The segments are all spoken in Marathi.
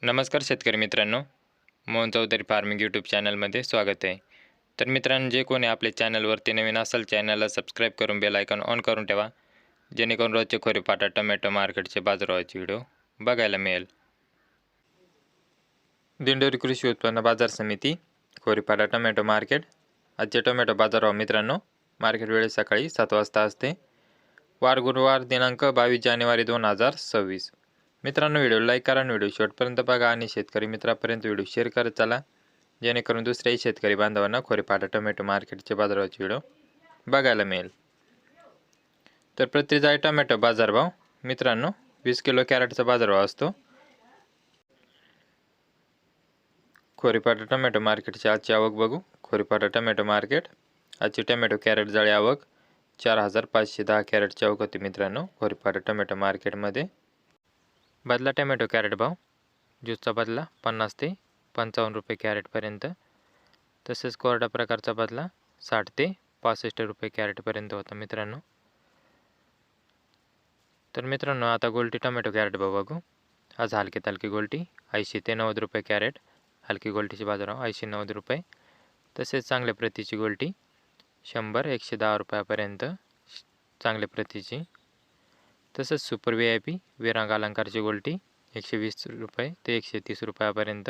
नमस्कार शेतकरी मित्रांनो, मोहन चौधरी फार्मिंग यूट्यूब चॅनलमध्ये स्वागत आहे. तर मित्रांनो, जे कोणी आपल्या चॅनलवरती नवीन असेल चॅनलला सबस्क्राईब करून बेल आयकॉन ऑन करून ठेवा, जेणेकरून रोजचे खोरेपाटा टोमॅटो मार्केटचे बाजारभावाचे व्हिडिओ बघायला मिळेल. दिंडोरी कृषी उत्पन्न बाजार समिती खोरेपाटा टोमॅटो मार्केट. आजचे टोमॅटो बाजारभाव मित्रांनो, मार्केट वेळेस सकाळी 7 वाजता असते. वार गुरुवार दिनांक 22 जानेवारी 2026. मित्रांनो, व्हिडिओ लाईक करा आणि व्हिडिओ शेवटपर्यंत बघा आणि शेतकरी मित्रापर्यंत व्हिडिओ शेअर करत चला, जेणेकरून दुसऱ्याही शेतकरी बांधवांना खोरेपाटा टोमॅटो मार्केटचे बाजारभावाचे व्हिडिओ बघायला मिळेल. तर प्रति जाळी टोमॅटो बाजारभाव मित्रांनो, 20 किलो कॅरेटचा बाजारभाव असतो. खोरेपाटा टोमॅटो मार्केटची आजची आवक बघू. खोरेपाटा टोमॅटो मार्केट आजची टोमॅटो कॅरेट जाळी आवक 4,510 कॅरेटची आवक होती मित्रांनो खोरेपाटा टोमॅटो मार्केटमध्ये. बदला टोमॅटो कॅरेट भाव ज्यूसचा बदला 50 ते 55 रुपये कॅरेटपर्यंत, तसेच कोरडा प्रकारचा बदला 60 ते 65 रुपये कॅरेटपर्यंत होता मित्रांनो. तर मित्रांनो, आता गोल्टी टोमॅटो कॅरेट भाव बघू. आज हलकी तलकी गोल्टी 80 ते 90 रुपये कॅरेट. हलकी गोल्टीचे बाजारभाव 80-90 रुपये. तसेच चांगल्या प्रतीची गोल्टी 100-110 रुपयापर्यंत चांगल्या प्रतीची. तसंच सुपर VIP विरांग अलंकारची गोल्टी 120 रुपये ते 130 रुपयापर्यंत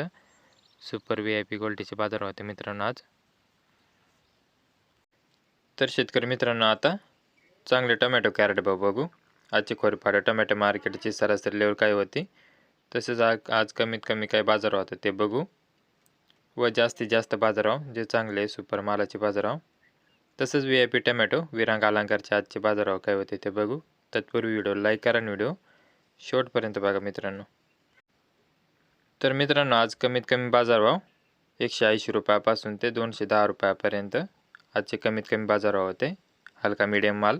सुपर VIP गोल्टीचे बाजार होते मित्रांनो आज. तर शेतकरी मित्रांनो, आता चांगले टोमॅटो कॅरेट भाव बघू. आजची खोरेपाटा टोमॅटो मार्केटची सरासरी लेवल काय होती, तसेच आज कमीत कमी काय बाजार होते ते बघू, व जास्तीत जास्त बाजारभाव जे चांगले सुपर मालाचे बाजारभाव, तसेच VIP टोमॅटो विरांग अलंकारचे आजचे बाजारभाव काय होते ते बघू. तत्पूर्वी व्हिडिओ लाईक करा आणि व्हिडिओ शेवटपर्यंत बघा मित्रांनो. तर मित्रांनो, आज कमीत कमी बाजारभाव 180 रुपयापासून ते 210 रुपयापर्यंत आजचे कमीत कमी बाजारभाव होते. हलका मीडियम माल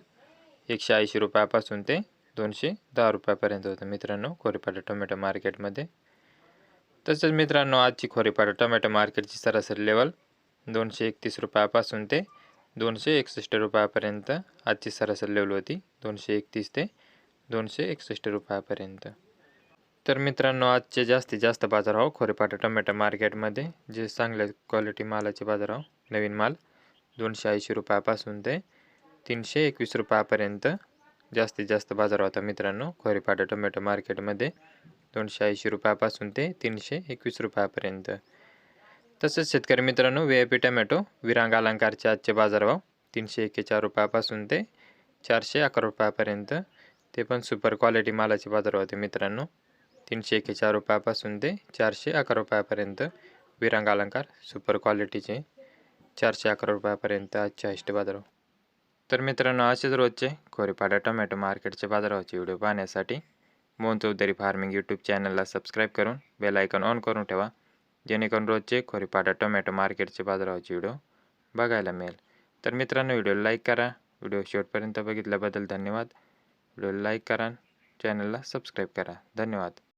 180 रुपयापासून ते 210 रुपयापर्यंत होतं मित्रांनो खोरेपाटा टोमॅटो मार्केटमध्ये. तसेच मित्रांनो, आजची खोरेपाटा टोमॅटो मार्केटची सरासरी लेवल 231 रुपयापासून ते 261 रुपयापर्यंत आजची सरासरी लेवल होती. 231 ते 261 रुपयापर्यंत. तर मित्रांनो, आजचे जास्तीत जास्त बाजारभाव खोरेपाटा टोमॅटो मार्केटमध्ये जे चांगल्या क्वालिटी मालाचे बाजारभाव, नवीन माल 280 रुपयापासून ते 321 रुपयापर्यंत जास्तीत जास्त बाजार होता मित्रांनो खोरेपाटा टोमॅटो मार्केटमध्ये. 280 रुपयापासून ते 321 रुपयापर्यंत. तसेच शेतकरी मित्रांनो, VIP टोमॅटो विरांग अलंकारचे आजचे बाजारभाव 341 रुपयापासून ते 411 रुपयापर्यंत, ते पण सुपर क्वालिटी मालाचे बाजार होते मित्रांनो. 341 रुपयापासून ते 411 रुपयापर्यंत विरांग अलंकार सुपर क्वालिटीचे 411 रुपयापर्यंत आजचे हायस्ट बाजारभाव. तर मित्रांनो, असेच रोजचे खोरेपाटा टोमॅटो मार्केटचे बाजारभावाचे व्हिडिओ पाहण्यासाठी मोहन चौधरी फार्मिंग यूट्यूब चॅनलला सबस्क्राईब करून बेल आयकॉन ऑन करून ठेवा, जेणेकरून रोजचे खोरेपाटा टोमॅटो मार्केटचे बाजारभावाचे व्हिडिओ बघायला मिळेल. तर मित्रांनो, व्हिडिओ लाईक करा. व्हिडिओ शेवटपर्यंत बघितल्याबद्दल धन्यवाद. व्हिडिओ लाईक करा, चॅनलला सबस्क्राईब करा. धन्यवाद.